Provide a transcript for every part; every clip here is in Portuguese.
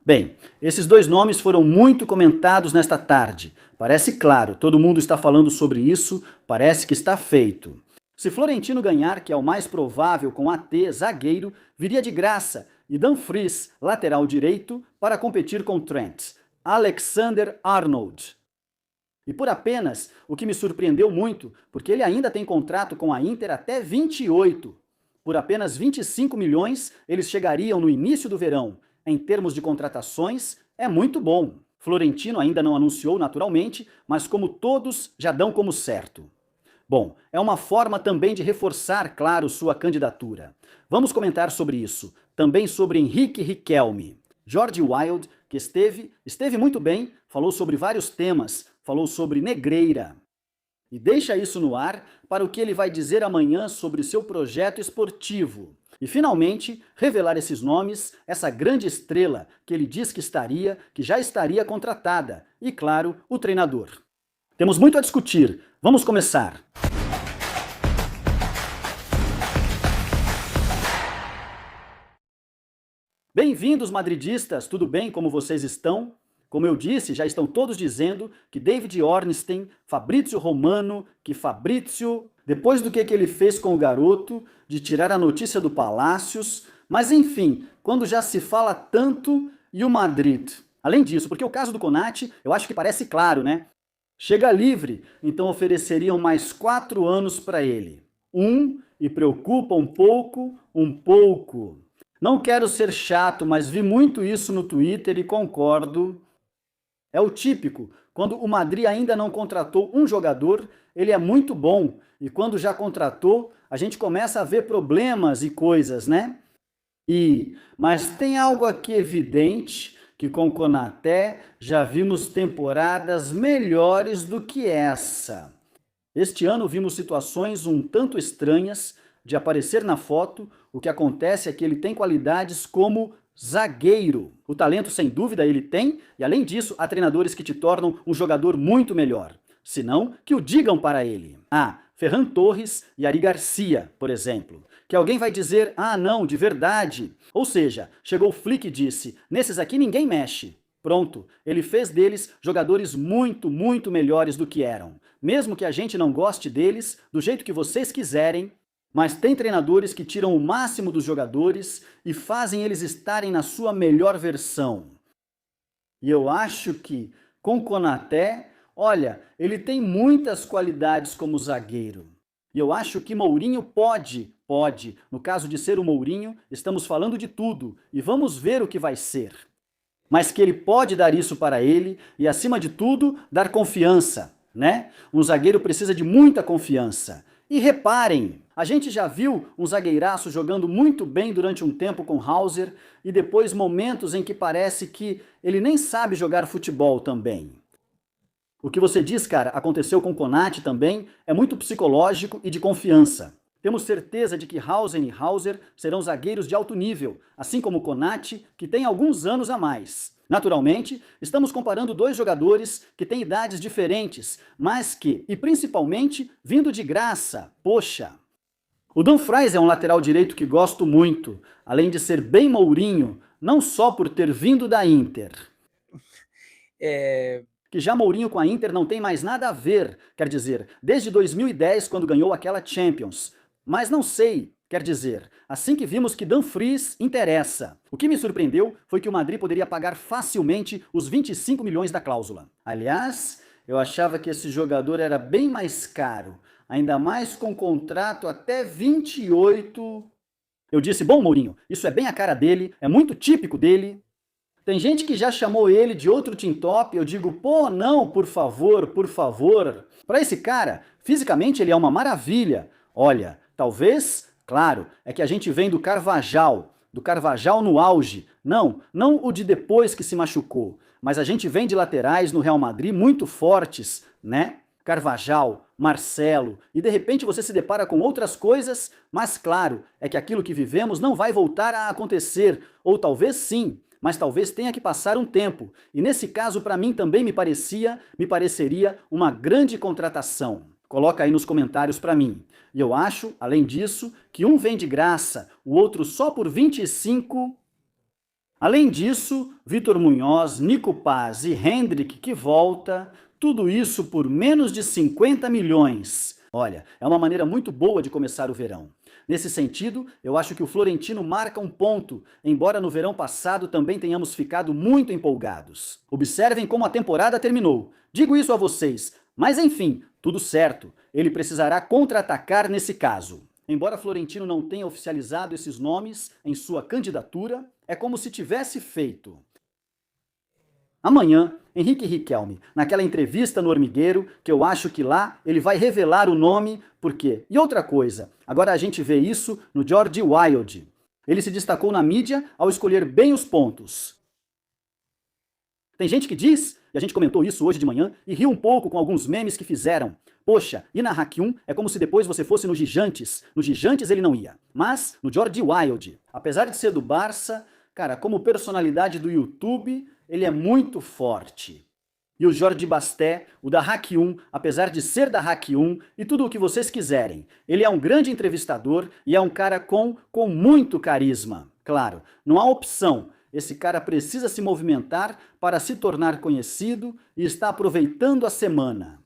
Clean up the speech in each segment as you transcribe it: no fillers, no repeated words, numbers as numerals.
Bem, esses dois nomes foram muito comentados nesta tarde. Parece claro, todo mundo está falando sobre isso, parece que está feito. Se Florentino ganhar, que é o mais provável com AT, zagueiro, viria de graça, e Dumfries, lateral direito, para competir com Trent. Alexander-Arnold. E por apenas, o que me surpreendeu muito, porque ele ainda tem contrato com a Inter até 28. Por apenas 25 milhões, eles chegariam no início do verão. Em termos de contratações, é muito bom. Florentino ainda não anunciou naturalmente, mas como todos já dão como certo. Bom, é uma forma também de reforçar, claro, sua candidatura. Vamos comentar sobre isso. Também sobre Henrique Riquelme. Jorge Wilde, que esteve muito bem, falou sobre vários temas, falou sobre Negreira. E deixa isso no ar para o que ele vai dizer amanhã sobre seu projeto esportivo. E finalmente, revelar esses nomes, essa grande estrela que ele diz que já estaria contratada. E claro, o treinador. Temos muito a discutir. Vamos começar. Bem-vindos, madridistas! Tudo bem? Como vocês estão? Como eu disse, já estão todos dizendo que David Ornstein, Fabrizio Romano, que Fabrizio, depois do que ele fez com o garoto, de tirar a notícia do Palácios, mas enfim, quando já se fala tanto, e o Madrid? Além disso, porque o caso do Konate, eu acho que parece claro, né? Chega livre, então ofereceriam mais 4 anos para ele. E preocupa um pouco. Não quero ser chato, mas vi muito isso no Twitter e concordo. É o típico, quando o Madrid ainda não contratou um jogador, ele é muito bom, e quando já contratou, a gente começa a ver problemas e coisas, né? Mas tem algo aqui evidente, que com o Konaté já vimos temporadas melhores do que essa. Este ano vimos situações um tanto estranhas de aparecer na foto. O que acontece é que ele tem qualidades como zagueiro. O talento, sem dúvida, ele tem, e além disso, há treinadores que te tornam um jogador muito melhor. Se não, que o digam para ele. Ferran Torres e Ari Garcia, por exemplo. Que alguém vai dizer, não, de verdade. Ou seja, chegou o Flick e disse, nesses aqui ninguém mexe. Pronto, ele fez deles jogadores muito melhores do que eram. Mesmo que a gente não goste deles, do jeito que vocês quiserem, mas tem treinadores que tiram o máximo dos jogadores e fazem eles estarem na sua melhor versão. E eu acho que, com Konaté, olha, ele tem muitas qualidades como zagueiro. E eu acho que Mourinho pode. No caso de ser o Mourinho, estamos falando de tudo, e vamos ver o que vai ser. Mas que ele pode dar isso para ele, e acima de tudo, dar confiança, né? Um zagueiro precisa de muita confiança. E reparem, a gente já viu um zagueiraço jogando muito bem durante um tempo com Hauser e depois momentos em que parece que ele nem sabe jogar futebol também. O que você diz, cara, aconteceu com Konate também, é muito psicológico e de confiança. Temos certeza de que Hausen e Hauser serão zagueiros de alto nível, assim como Konate, que tem alguns anos a mais. Naturalmente, estamos comparando dois jogadores que têm idades diferentes, mas que, e principalmente, vindo de graça. Poxa! O Dumfries é um lateral direito que gosto muito, além de ser bem Mourinho, não só por ter vindo da Inter. Que já Mourinho com a Inter não tem mais nada a ver, quer dizer, desde 2010, quando ganhou aquela Champions. Mas não sei, quer dizer, assim que vimos que Dumfries interessa. O que me surpreendeu foi que o Madrid poderia pagar facilmente os 25 milhões da cláusula. Aliás, eu achava que esse jogador era bem mais caro, ainda mais com contrato até 28. Eu disse, bom Mourinho, isso é bem a cara dele, é muito típico dele. Tem gente que já chamou ele de outro team top, eu digo, pô, não, por favor. Para esse cara, fisicamente ele é uma maravilha. Olha, talvez, claro, é que a gente vem do Carvajal no auge. Não o de depois que se machucou, mas a gente vem de laterais no Real Madrid muito fortes, né? Carvajal, Marcelo, e de repente você se depara com outras coisas, mas claro, é que aquilo que vivemos não vai voltar a acontecer, ou talvez sim, mas talvez tenha que passar um tempo, e nesse caso para mim também me pareceria uma grande contratação. Coloca aí nos comentários para mim. E eu acho, além disso, que um vem de graça, o outro só por 25. Além disso, Vitor Munhoz, Nico Paz e Hendrick que volta, tudo isso por menos de 50 milhões. Olha, é uma maneira muito boa de começar o verão. Nesse sentido, eu acho que o Florentino marca um ponto, embora no verão passado também tenhamos ficado muito empolgados. Observem como a temporada terminou. Digo isso a vocês, mas enfim, tudo certo. Ele precisará contra-atacar nesse caso. Embora Florentino não tenha oficializado esses nomes em sua candidatura, é como se tivesse feito. Amanhã, Henrique Riquelme, naquela entrevista no Hormigueiro, que eu acho que lá ele vai revelar o nome, por quê? E outra coisa, agora a gente vê isso no Jordi Wild. Ele se destacou na mídia ao escolher bem os pontos. Tem gente que diz, e a gente comentou isso hoje de manhã, e riu um pouco com alguns memes que fizeram. Poxa, ir na Hack 1 é como se depois você fosse no Gigantes. No Gigantes ele não ia. Mas no Jordi Wild, apesar de ser do Barça, cara, como personalidade do YouTube, ele é muito forte. E o Jordi Basté, o da Hack 1, apesar de ser da Hack 1 e tudo o que vocês quiserem, ele é um grande entrevistador e é um cara com muito carisma. Claro, não há opção. Esse cara precisa se movimentar para se tornar conhecido e está aproveitando a semana.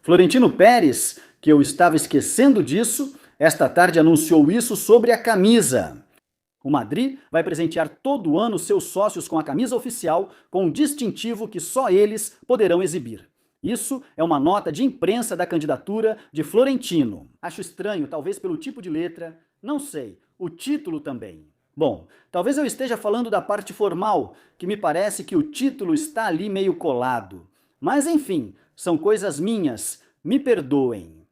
Florentino Pérez, que eu estava esquecendo disso, esta tarde anunciou isso sobre a camisa. O Madrid vai presentear todo ano seus sócios com a camisa oficial com um distintivo que só eles poderão exibir. Isso é uma nota de imprensa da candidatura de Florentino. Acho estranho, talvez pelo tipo de letra, não sei, o título também. Bom, talvez eu esteja falando da parte formal, que me parece que o título está ali meio colado. Mas enfim, são coisas minhas, me perdoem.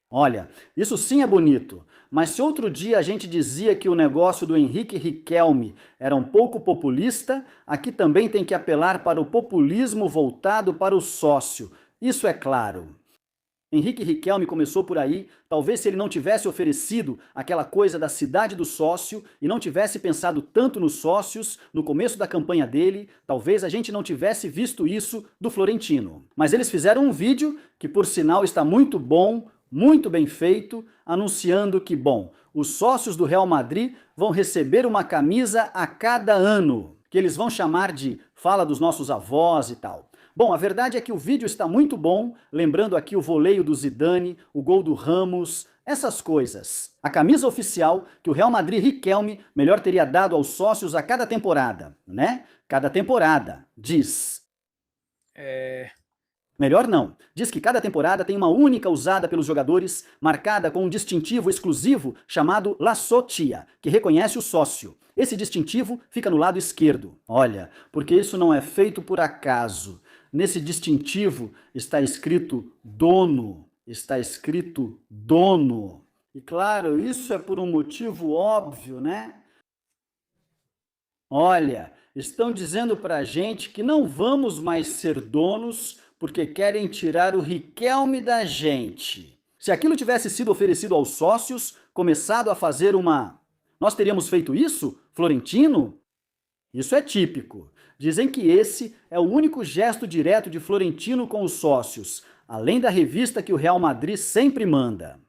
Olha, isso sim é bonito, mas se outro dia a gente dizia que o negócio do Henrique Riquelme era um pouco populista, aqui também tem que apelar para o populismo voltado para o sócio, isso é claro. Henrique Riquelme começou por aí, talvez se ele não tivesse oferecido aquela coisa da cidade do sócio e não tivesse pensado tanto nos sócios no começo da campanha dele, talvez a gente não tivesse visto isso do Florentino. Mas eles fizeram um vídeo que, por sinal, está muito bom, muito bem feito, anunciando que, bom, os sócios do Real Madrid vão receber uma camisa a cada ano, que eles vão chamar de Fala dos Nossos Avós e tal. Bom, a verdade é que o vídeo está muito bom, lembrando aqui o voleio do Zidane, o gol do Ramos, essas coisas. A camisa oficial que o Real Madrid Riquelme melhor teria dado aos sócios a cada temporada, né? Cada temporada, diz. Melhor não. Diz que cada temporada tem uma única usada pelos jogadores, marcada com um distintivo exclusivo chamado La Socia, que reconhece o sócio. Esse distintivo fica no lado esquerdo. Olha, porque isso não é feito por acaso. Nesse distintivo está escrito dono, está escrito dono. E claro, isso é por um motivo óbvio, né? Olha, estão dizendo pra gente que não vamos mais ser donos porque querem tirar o Riquelme da gente. Se aquilo tivesse sido oferecido aos sócios, começado a fazer nós teríamos feito isso, Florentino? Isso é típico. Dizem que esse é o único gesto direto de Florentino com os sócios, além da revista que o Real Madrid sempre manda.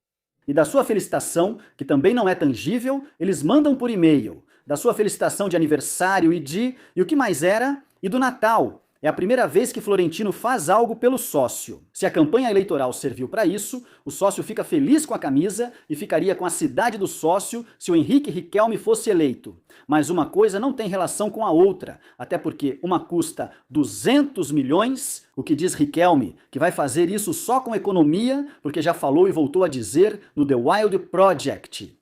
E da sua felicitação, que também não é tangível, eles mandam por e-mail. Da sua felicitação de aniversário e o que mais era? E do Natal. É a primeira vez que Florentino faz algo pelo sócio. Se a campanha eleitoral serviu para isso, o sócio fica feliz com a camisa e ficaria com a cidade do sócio se o Henrique Riquelme fosse eleito. Mas uma coisa não tem relação com a outra, até porque uma custa 200 milhões, o que diz Riquelme, que vai fazer isso só com economia, porque já falou e voltou a dizer no The Wild Project.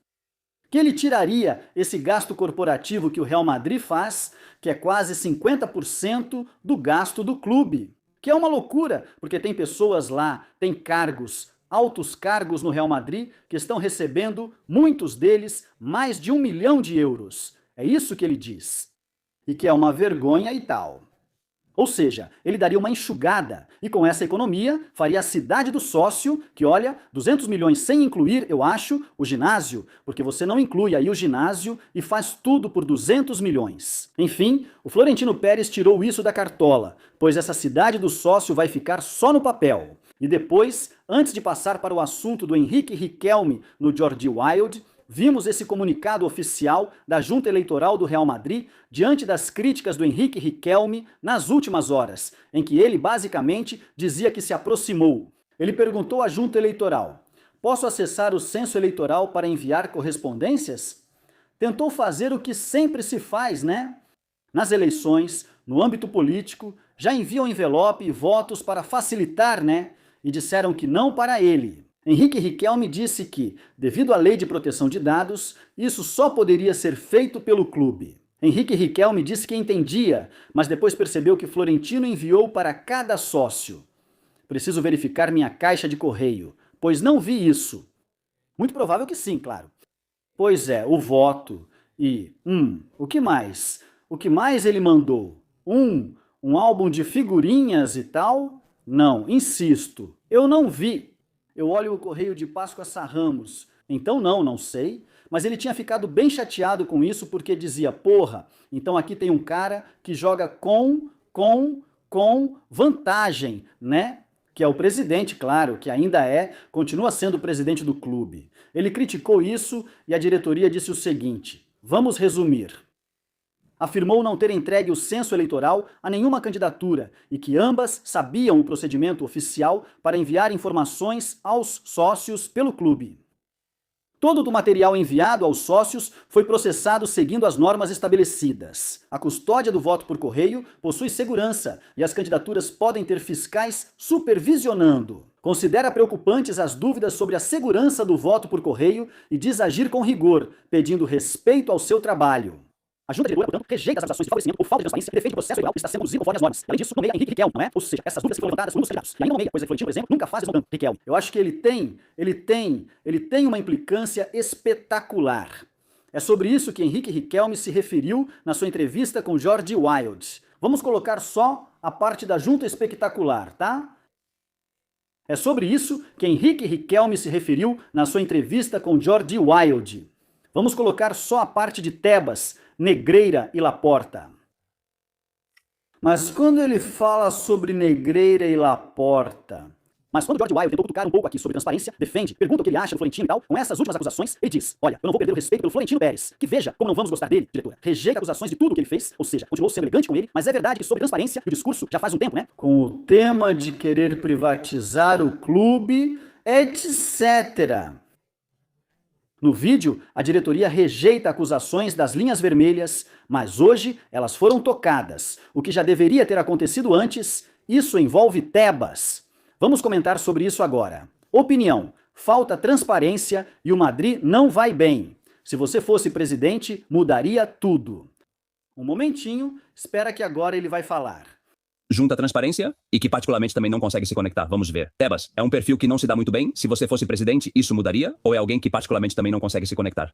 Que ele tiraria esse gasto corporativo que o Real Madrid faz, que é quase 50% do gasto do clube. Que é uma loucura, porque tem pessoas lá, tem cargos, altos cargos no Real Madrid, que estão recebendo, muitos deles, mais de 1 milhão de euros. É isso que ele diz. E que é uma vergonha e tal. Ou seja, ele daria uma enxugada e com essa economia faria a cidade do sócio, que olha, 200 milhões sem incluir, eu acho, o ginásio, porque você não inclui aí o ginásio e faz tudo por 200 milhões. Enfim, o Florentino Pérez tirou isso da cartola, pois essa cidade do sócio vai ficar só no papel. E depois, antes de passar para o assunto do Henrique Riquelme no Jordi Wild, Vimos esse comunicado oficial da Junta Eleitoral do Real Madrid diante das críticas do Henrique Riquelme nas últimas horas, em que ele basicamente dizia que se aproximou. Ele perguntou à Junta Eleitoral: posso acessar o censo eleitoral para enviar correspondências? Tentou fazer o que sempre se faz, né? Nas eleições, no âmbito político, já enviam envelope e votos para facilitar, né? E disseram que não para ele. Henrique Riquelme disse que, devido à lei de proteção de dados, isso só poderia ser feito pelo clube. Henrique Riquelme disse que entendia, mas depois percebeu que Florentino enviou para cada sócio. Preciso verificar minha caixa de correio, pois não vi isso. Muito provável que sim, claro. Pois é, o voto e... o que mais? O que mais ele mandou? Um álbum de figurinhas e tal? Não, insisto, eu não vi. Eu olho o correio de Páscoa Ramos. Então não sei. Mas ele tinha ficado bem chateado com isso porque dizia, porra, então aqui tem um cara que joga com vantagem, né? Que é o presidente, claro, que ainda continua sendo o presidente do clube. Ele criticou isso e a diretoria disse o seguinte, vamos resumir. Afirmou não ter entregue o censo eleitoral a nenhuma candidatura e que ambas sabiam o procedimento oficial para enviar informações aos sócios pelo clube. Todo o material enviado aos sócios foi processado seguindo as normas estabelecidas. A custódia do voto por correio possui segurança e as candidaturas podem ter fiscais supervisionando. Considera preocupantes as dúvidas sobre a segurança do voto por correio e diz agir com rigor, pedindo respeito ao seu trabalho. A Junta Diretora, portanto, rejeita as acusações de favorecimento ou falta de transparência e defende o processo eleitoral que está sendo conduzido conforme as normas. Além disso, nomeia Henrique Riquelme, não é? Ou seja, essas dúvidas que foram levantadas por um dos candidatos. E ainda nomeia, coisa que Florentino, por exemplo, nunca faz desmontando Riquelme. Eu acho que ele tem uma implicância espetacular. É sobre isso que Henrique Riquelme se referiu na sua entrevista com Jordi Wild. Vamos colocar só a parte da Junta Espetacular, tá? É sobre isso que Henrique Riquelme se referiu na sua entrevista com Jordi Wild. Vamos colocar só a parte de Tebas, Negreira e Laporta. Mas quando ele fala sobre Negreira e Laporta... Mas quando Jordi Wild tentou cutucar um pouco aqui sobre transparência, defende, pergunta o que ele acha do Florentino e tal, com essas últimas acusações, ele diz, olha, eu não vou perder o respeito pelo Florentino Pérez, que veja como não vamos gostar dele, diretora. Rejeita acusações de tudo o que ele fez, ou seja, continuou sendo elegante com ele, mas é verdade que sobre transparência, o discurso já faz um tempo, né? Com o tema de querer privatizar o clube, etc. No vídeo, a diretoria rejeita acusações das linhas vermelhas, mas hoje elas foram tocadas. O que já deveria ter acontecido antes, isso envolve Tebas. Vamos comentar sobre isso agora. Opinião: falta transparência e o Madrid não vai bem. Se você fosse presidente, mudaria tudo. Um momentinho, espera que agora ele vai falar. Junta transparência e que particularmente também não consegue se conectar. Vamos ver. Tebas, é um perfil que não se dá muito bem. Se você fosse presidente, isso mudaria? Ou é alguém que particularmente também não consegue se conectar?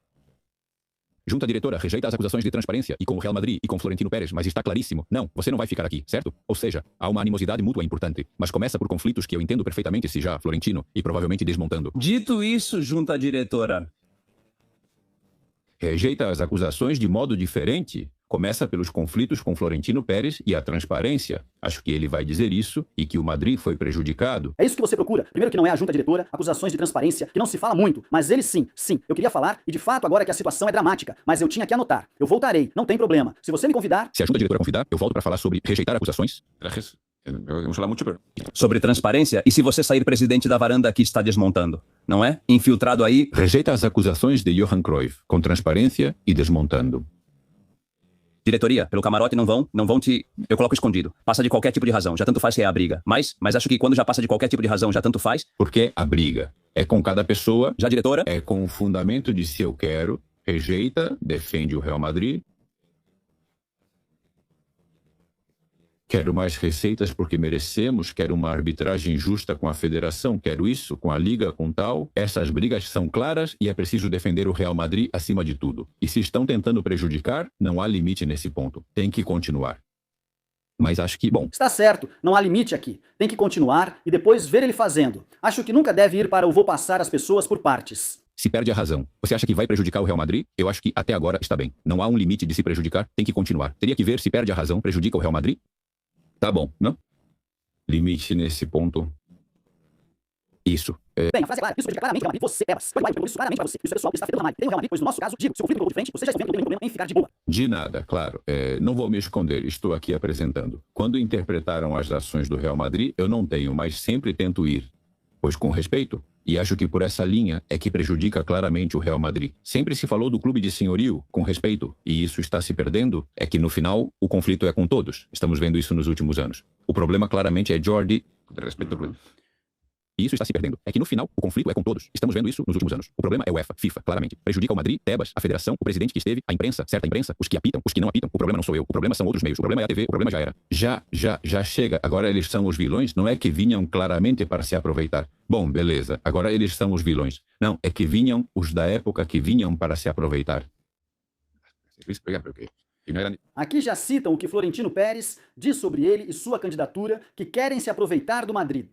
Junta diretora rejeita as acusações de transparência e com o Real Madrid e com Florentino Pérez, mas está claríssimo. Não, você não vai ficar aqui, certo? Ou seja, há uma animosidade mútua importante, mas começa por conflitos que eu entendo perfeitamente se já Florentino e provavelmente desmontando. Dito isso, junta diretora rejeita as acusações de modo diferente. Começa pelos conflitos com Florentino Pérez e a transparência. Acho que ele vai dizer isso e que o Madrid foi prejudicado. É isso que você procura. Primeiro que não é a junta diretora, acusações de transparência, que não se fala muito, mas ele sim, eu queria falar e de fato agora que a situação é dramática, mas eu tinha que anotar. Eu voltarei, não tem problema. Se você me convidar... Se a junta diretora convidar, eu volto para falar sobre rejeitar acusações. sobre transparência e se você sair presidente da varanda que está desmontando, não é? Infiltrado aí... Rejeita as acusações de Johan Cruyff, com transparência e desmontando. Diretoria, pelo camarote não vão te... Eu coloco escondido. Passa de qualquer tipo de razão, já tanto faz que é a briga. Mas acho que quando já passa de qualquer tipo de razão, já tanto faz... Porque a briga é com cada pessoa... Já diretora? É com o fundamento de se eu quero, rejeita, defende o Real Madrid... Quero mais receitas porque merecemos, quero uma arbitragem justa com a federação, quero isso, com a liga, com tal. Essas brigas são claras e é preciso defender o Real Madrid acima de tudo. E se estão tentando prejudicar, não há limite nesse ponto. Tem que continuar. Mas acho que, bom... Está certo, não há limite aqui. Tem que continuar e depois ver ele fazendo. Acho que nunca deve ir para o vou passar as pessoas por partes. Se perde a razão, você acha que vai prejudicar o Real Madrid? Eu acho que até agora está bem. Não há um limite de se prejudicar, tem que continuar. Teria que ver se perde a razão, prejudica o Real Madrid? Tá bom, não? Limite nesse ponto. Isso. Bem, a frase é clara. Isso prejudica claramente o Real Madrid. Você, Tebas. Foi isso claramente para você. Isso é pessoal que está fedendo o Real Madrid. Tem o Real Madrid, pois no nosso caso, digo, se o conflito ficou de frente, você já está vendo que não tem nenhum problema em ficar de boa. De nada, claro. Não vou me esconder, estou aqui apresentando. Quando interpretaram as ações do Real Madrid, eu não tenho, mas sempre tento ir. Pois com respeito. E acho que por essa linha é que prejudica claramente o Real Madrid. Sempre se falou do clube de senhorio, com respeito, e isso está se perdendo, é que no final o conflito é com todos. Estamos vendo isso nos últimos anos. O problema claramente é Jordi... Respeito... E isso está se perdendo. É que no final, o conflito é com todos. Estamos vendo isso nos últimos anos. O problema é o UEFA, FIFA, claramente. Prejudica o Madrid, Tebas, a federação, o presidente que esteve, a imprensa, certa imprensa, os que apitam, os que não apitam. O problema não sou eu. O problema são outros meios. O problema é a TV. O problema já era. Já chega. Agora eles são os vilões. Não é que vinham claramente para se aproveitar. Bom, beleza. Agora eles são os vilões. Não, é que vinham os da época que vinham para se aproveitar. Aqui já citam o que Florentino Pérez diz sobre ele e sua candidatura, que querem se aproveitar do Madrid.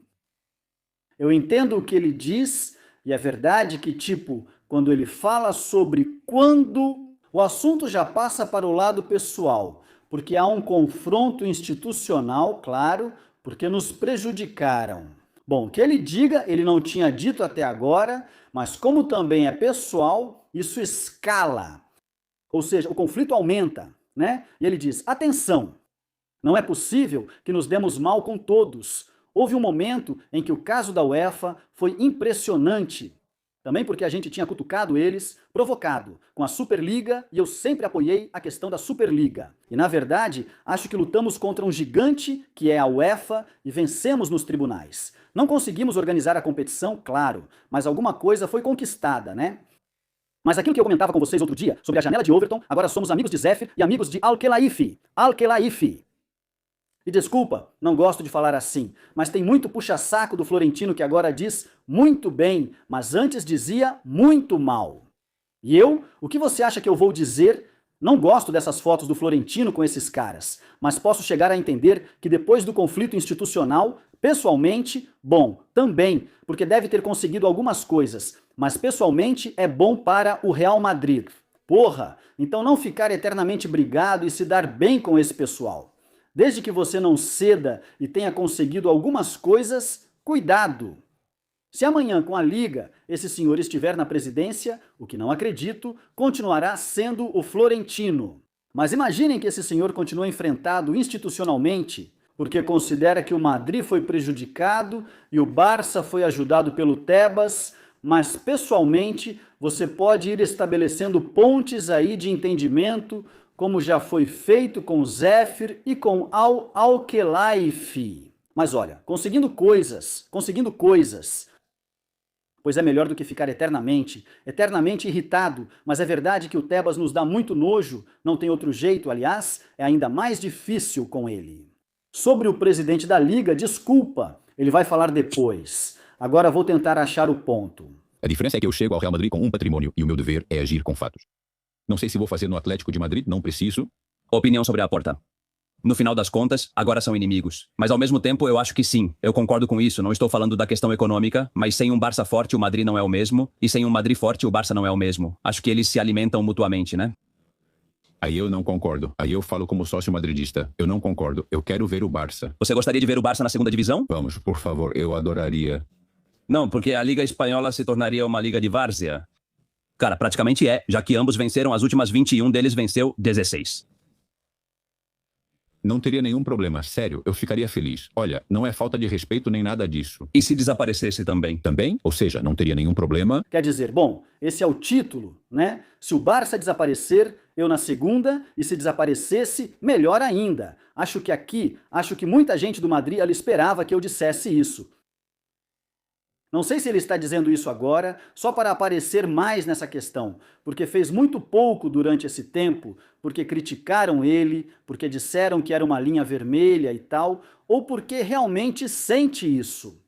Eu entendo o que ele diz, e é verdade que, tipo, quando ele fala sobre quando o assunto já passa para o lado pessoal, porque há um confronto institucional, claro, porque nos prejudicaram. Bom, que ele diga, ele não tinha dito até agora, mas como também é pessoal, isso escala. Ou seja, o conflito aumenta, né? E ele diz, atenção, não é possível que nos demos mal com todos. Houve um momento em que o caso da UEFA foi impressionante, também porque a gente tinha cutucado eles, provocado, com a Superliga, e eu sempre apoiei a questão da Superliga. E na verdade, acho que lutamos contra um gigante, que é a UEFA, e vencemos nos tribunais. Não conseguimos organizar a competição, claro, mas alguma coisa foi conquistada, né? Mas aquilo que eu comentava com vocês outro dia, sobre a janela de Overton, agora somos amigos de Zéfir e amigos de Al-Khelaifi. Al-Khelaifi. E desculpa, não gosto de falar assim, mas tem muito puxa-saco do Florentino que agora diz muito bem, mas antes dizia muito mal. E eu, o que você acha que eu vou dizer? Não gosto dessas fotos do Florentino com esses caras, mas posso chegar a entender que depois do conflito institucional, pessoalmente, bom, também, porque deve ter conseguido algumas coisas, mas pessoalmente é bom para o Real Madrid. Porra, então não ficar eternamente brigado e se dar bem com esse pessoal. Desde que você não ceda e tenha conseguido algumas coisas, cuidado! Se amanhã, com a Liga, esse senhor estiver na presidência, o que não acredito, continuará sendo o Florentino. Mas imaginem que esse senhor continua enfrentado institucionalmente, porque considera que o Madrid foi prejudicado e o Barça foi ajudado pelo Tebas, mas pessoalmente você pode ir estabelecendo pontes aí de entendimento, como já foi feito com Zéfir e com Al-Khelaifi. Mas olha, conseguindo coisas, pois é melhor do que ficar eternamente irritado, mas é verdade que o Tebas nos dá muito nojo, não tem outro jeito, aliás, é ainda mais difícil com ele. Sobre o presidente da Liga, desculpa, ele vai falar depois. Agora vou tentar achar o ponto. A diferença é que eu chego ao Real Madrid com um patrimônio e o meu dever é agir com fatos. Não sei se vou fazer no Atlético de Madrid, não preciso. Opinião sobre a Porta. No final das contas, agora são inimigos. Mas ao mesmo tempo, eu acho que sim. Eu concordo com isso. Não estou falando da questão econômica, mas sem um Barça forte, o Madrid não é o mesmo. E sem um Madrid forte, o Barça não é o mesmo. Acho que eles se alimentam mutuamente, né? Aí eu não concordo. Aí eu falo como sócio madridista. Eu não concordo. Eu quero ver o Barça. Você gostaria de ver o Barça na segunda divisão? Vamos, por favor. Eu adoraria. Não, porque a Liga Espanhola se tornaria uma liga de várzea. Cara, praticamente é, já que ambos venceram as últimas 20 e um deles venceu 16. Não teria nenhum problema, sério, eu ficaria feliz. Olha, não é falta de respeito nem nada disso. E se desaparecesse também? Também? Ou seja, não teria nenhum problema. Quer dizer, bom, esse é o título, né? Se o Barça desaparecer, eu na segunda, e se desaparecesse, melhor ainda. Acho que muita gente do Madrid ali esperava que eu dissesse isso. Não sei se ele está dizendo isso agora, só para aparecer mais nessa questão, porque fez muito pouco durante esse tempo, porque criticaram ele, porque disseram que era uma linha vermelha e tal, ou porque realmente sente isso.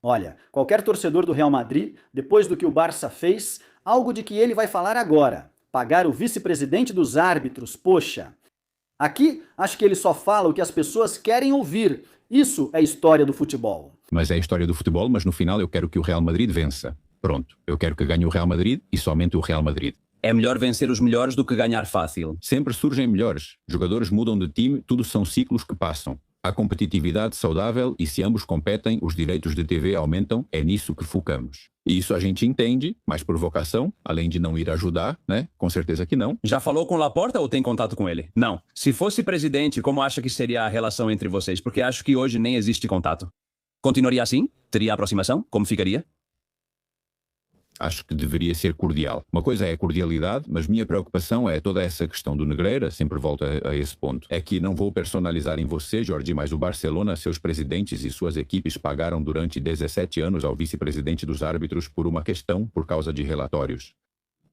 Olha, qualquer torcedor do Real Madrid, depois do que o Barça fez, algo de que ele vai falar agora, pagar o vice-presidente dos árbitros, poxa. Aqui, acho que ele só fala o que as pessoas querem ouvir. Isso é história do futebol. Mas é a história do futebol, mas no final eu quero que o Real Madrid vença. Pronto, eu quero que ganhe o Real Madrid e somente o Real Madrid. É melhor vencer os melhores do que ganhar fácil. Sempre surgem melhores. Jogadores mudam de time, tudo são ciclos que passam. A competitividade saudável e se ambos competem, os direitos de TV aumentam, é nisso que focamos. E isso a gente entende, mas por vocação, além de não ir ajudar, né? Com certeza que não. Já falou com Laporta ou tem contato com ele? Não. Se fosse presidente, como acha que seria a relação entre vocês? Porque acho que hoje nem existe contato. Continuaria assim? Teria aproximação? Como ficaria? Acho que deveria ser cordial. Uma coisa é a cordialidade, mas minha preocupação é toda essa questão do Negreira, sempre volto a esse ponto. É que não vou personalizar em você, Jorge, mas o Barcelona, seus presidentes e suas equipes pagaram durante 17 anos ao vice-presidente dos árbitros por causa de relatórios.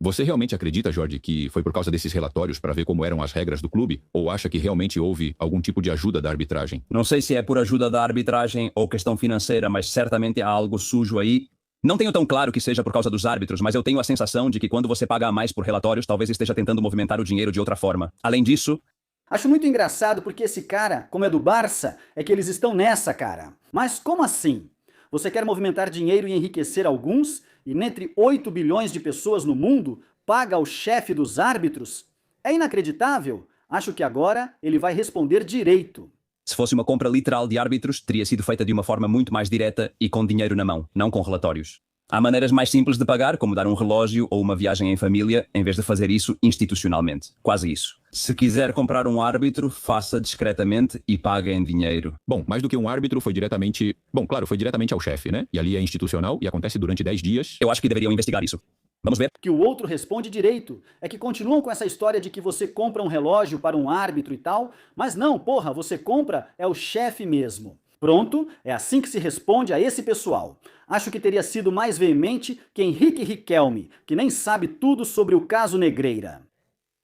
Você realmente acredita, Jorge, que foi por causa desses relatórios para ver como eram as regras do clube? Ou acha que realmente houve algum tipo de ajuda da arbitragem? Não sei se é por ajuda da arbitragem ou questão financeira, mas certamente há algo sujo aí. Não tenho tão claro que seja por causa dos árbitros, mas eu tenho a sensação de que quando você paga a mais por relatórios, talvez esteja tentando movimentar o dinheiro de outra forma. Além disso... Acho muito engraçado porque esse cara, como é do Barça, é que eles estão nessa, cara. Mas como assim? Você quer movimentar dinheiro e enriquecer alguns, e dentre 8 bilhões de pessoas no mundo, paga o chefe dos árbitros? É inacreditável. Acho que agora ele vai responder direito. Se fosse uma compra literal de árbitros, teria sido feita de uma forma muito mais direta e com dinheiro na mão, não com relatórios. Há maneiras mais simples de pagar, como dar um relógio ou uma viagem em família, em vez de fazer isso institucionalmente. Quase isso. Se quiser comprar um árbitro, faça discretamente e pague em dinheiro. Bom, mais do que um árbitro, foi diretamente... Bom, claro, foi diretamente ao chefe, né? E ali é institucional e acontece durante 10 dias. Eu acho que deveriam investigar isso. Vamos ver? Que o outro responde direito. É que continuam com essa história de que você compra um relógio para um árbitro e tal, mas não, porra, você compra é o chefe mesmo. Pronto, é assim que se responde a esse pessoal. Acho que teria sido mais veemente que Henrique Riquelme, que nem sabe tudo sobre o caso Negreira.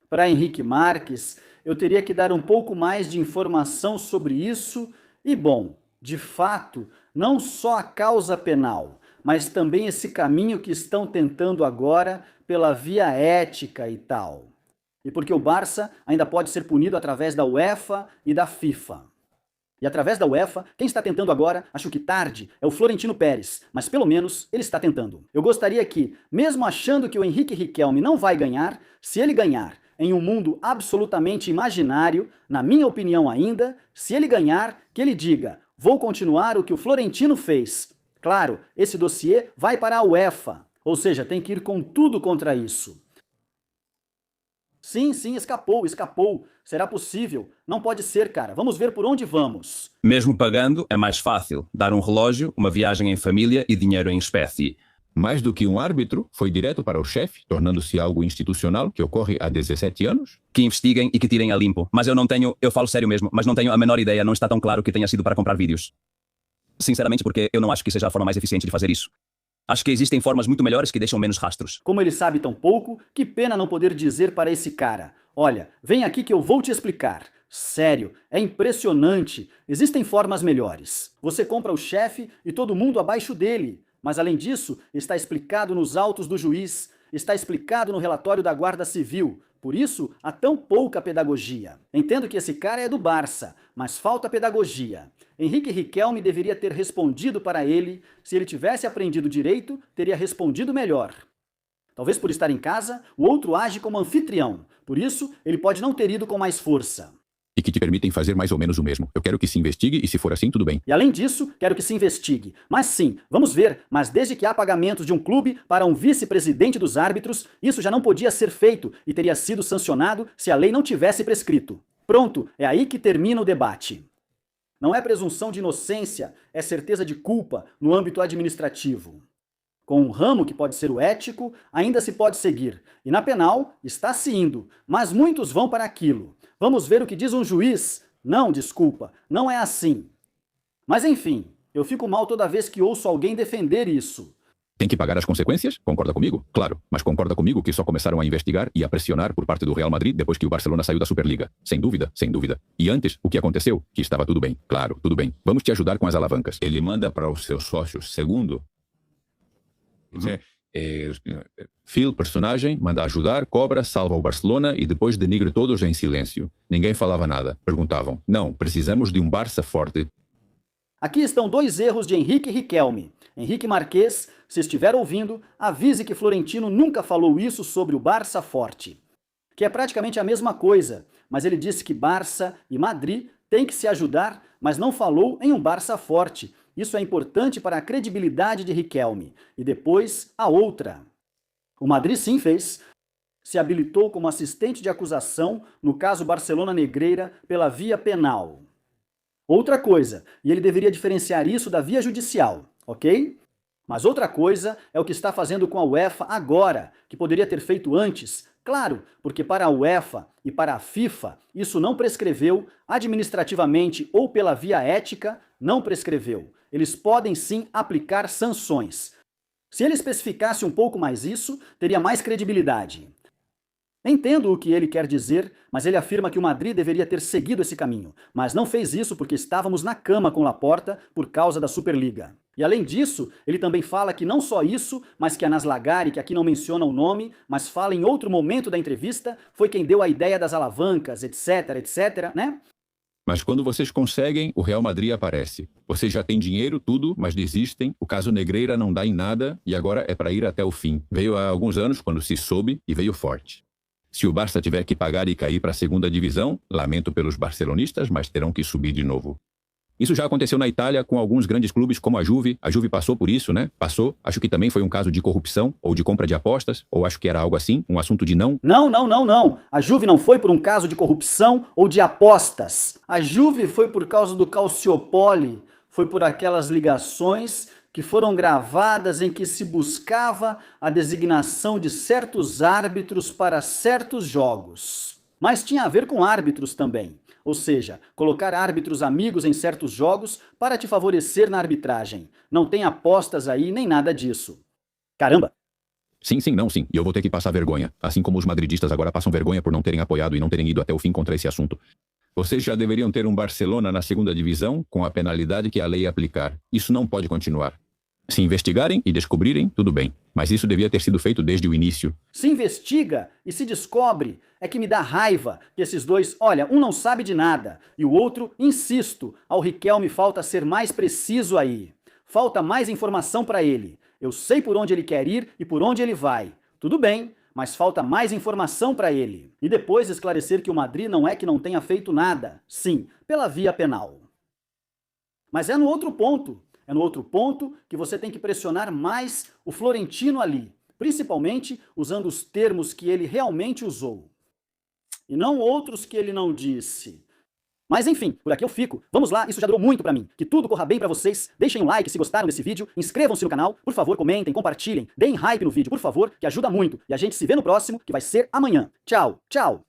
Para Henrique Marques, eu teria que dar um pouco mais de informação sobre isso e, bom, de fato, não só a causa penal, mas também esse caminho que estão tentando agora pela via ética e tal. E porque o Barça ainda pode ser punido através da UEFA e da FIFA. E através da UEFA, quem está tentando agora, acho que tarde, é o Florentino Pérez, mas pelo menos ele está tentando. Eu gostaria que, mesmo achando que o Henrique Riquelme não vai ganhar, se ele ganhar em um mundo absolutamente imaginário, na minha opinião ainda, se ele ganhar, que ele diga, vou continuar o que o Florentino fez. Claro, esse dossiê vai para a UEFA, ou seja, tem que ir com tudo contra isso. Sim, escapou. Será possível? Não pode ser, cara. Vamos ver por onde vamos. Mesmo pagando, é mais fácil. Dar um relógio, uma viagem em família e dinheiro em espécie. Mais do que um árbitro, foi direto para o chefe, tornando-se algo institucional que ocorre há 17 anos? Que investiguem e que tirem a limpo. Mas eu falo sério mesmo, mas não tenho a menor ideia, não está tão claro que tenha sido para comprar vídeos. Sinceramente, porque eu não acho que seja a forma mais eficiente de fazer isso. Acho que existem formas muito melhores que deixam menos rastros. Como ele sabe tão pouco, que pena não poder dizer para esse cara, olha, vem aqui que eu vou te explicar. Sério, é impressionante. Existem formas melhores. Você compra o chefe e todo mundo abaixo dele. Mas além disso, está explicado nos autos do juiz, está explicado no relatório da Guarda Civil. Por isso, há tão pouca pedagogia. Entendo que esse cara é do Barça, mas falta pedagogia. Henrique Riquelme deveria ter respondido para ele. Se ele tivesse aprendido direito, teria respondido melhor. Talvez por estar em casa, o outro age como anfitrião. Por isso, ele pode não ter ido com mais força. E que te permitem fazer mais ou menos o mesmo. Eu quero que se investigue e se for assim, tudo bem. E além disso, quero que se investigue. Mas sim, vamos ver, mas desde que há pagamentos de um clube para um vice-presidente dos árbitros, isso já não podia ser feito e teria sido sancionado se a lei não tivesse prescrito. Pronto, é aí que termina o debate. Não é presunção de inocência, é certeza de culpa no âmbito administrativo. Com um ramo que pode ser o ético, ainda se pode seguir. E na penal, está se indo, mas muitos vão para aquilo. Vamos ver o que diz um juiz. Não, desculpa, não é assim. Mas enfim, eu fico mal toda vez que ouço alguém defender isso. Tem que pagar as consequências? Concorda comigo? Claro, mas concorda comigo que só começaram a investigar e a pressionar por parte do Real Madrid depois que o Barcelona saiu da Superliga. Sem dúvida, sem dúvida. E antes, o que aconteceu? Que estava tudo bem. Claro, tudo bem. Vamos te ajudar com as alavancas. Ele manda para os seus sócios. Segundo, Phil, personagem, manda ajudar, cobra, salva o Barcelona e depois denigre todos em silêncio. Ninguém falava nada. Perguntavam, não, precisamos de um Barça forte. Aqui estão dois erros de Henrique Riquelme. Henrique Marques, se estiver ouvindo, avise que Florentino nunca falou isso sobre o Barça forte. Que é praticamente a mesma coisa, mas ele disse que Barça e Madrid tem que se ajudar, mas não falou em um Barça forte. Isso é importante para a credibilidade de Riquelme. E depois, a outra. O Madrid sim fez. Se habilitou como assistente de acusação no caso Barcelona-Negreira pela via penal. Outra coisa, e ele deveria diferenciar isso da via judicial, ok? Mas outra coisa é o que está fazendo com a UEFA agora, que poderia ter feito antes. Claro, porque para a UEFA e para a FIFA isso não prescreveu, administrativamente ou pela via ética, não prescreveu. Eles podem sim aplicar sanções. Se ele especificasse um pouco mais isso, teria mais credibilidade. Entendo o que ele quer dizer, mas ele afirma que o Madrid deveria ter seguido esse caminho, mas não fez isso porque estávamos na cama com Laporta por causa da Superliga. E além disso, ele também fala que não só isso, mas que a Naslagari, que aqui não menciona o nome, mas fala em outro momento da entrevista, foi quem deu a ideia das alavancas, etc, etc, né? Mas quando vocês conseguem, o Real Madrid aparece. Vocês já têm dinheiro, tudo, mas desistem. O caso Negreira não dá em nada e agora é para ir até o fim. Veio há alguns anos quando se soube e veio forte. Se o Barça tiver que pagar e cair para a segunda divisão, lamento pelos barcelonistas, mas terão que subir de novo. Isso já aconteceu na Itália com alguns grandes clubes como a Juve. A Juve passou por isso, né? Passou. Acho que também foi um caso de corrupção ou de compra de apostas, ou acho que era algo assim, um assunto de não. Não. A Juve não foi por um caso de corrupção ou de apostas. A Juve foi por causa do Calciopoli, foi por aquelas ligações que foram gravadas em que se buscava a designação de certos árbitros para certos jogos. Mas tinha a ver com árbitros também. Ou seja, colocar árbitros amigos em certos jogos para te favorecer na arbitragem. Não tem apostas aí nem nada disso. Caramba! Sim. E eu vou ter que passar vergonha. Assim como os madridistas agora passam vergonha por não terem apoiado e não terem ido até o fim contra esse assunto. Vocês já deveriam ter um Barcelona na segunda divisão com a penalidade que a lei aplicar. Isso não pode continuar. Se investigarem e descobrirem, tudo bem. Mas isso devia ter sido feito desde o início. Se investiga e se descobre, é que me dá raiva que esses dois, olha, um não sabe de nada e o outro, insisto, ao Riquelme falta ser mais preciso aí. Falta mais informação para ele. Eu sei por onde ele quer ir e por onde ele vai. Tudo bem, mas falta mais informação para ele. E depois esclarecer que o Madrid não é que não tenha feito nada. Sim, pela via penal. Mas é no outro ponto que você tem que pressionar mais o Florentino ali, principalmente usando os termos que ele realmente usou, e não outros que ele não disse. Mas enfim, por aqui eu fico. Vamos lá, isso já durou muito pra mim. Que tudo corra bem pra vocês. Deixem um like se gostaram desse vídeo, inscrevam-se no canal, por favor, comentem, compartilhem, deem hype no vídeo, por favor, que ajuda muito. E a gente se vê no próximo, que vai ser amanhã. Tchau, tchau!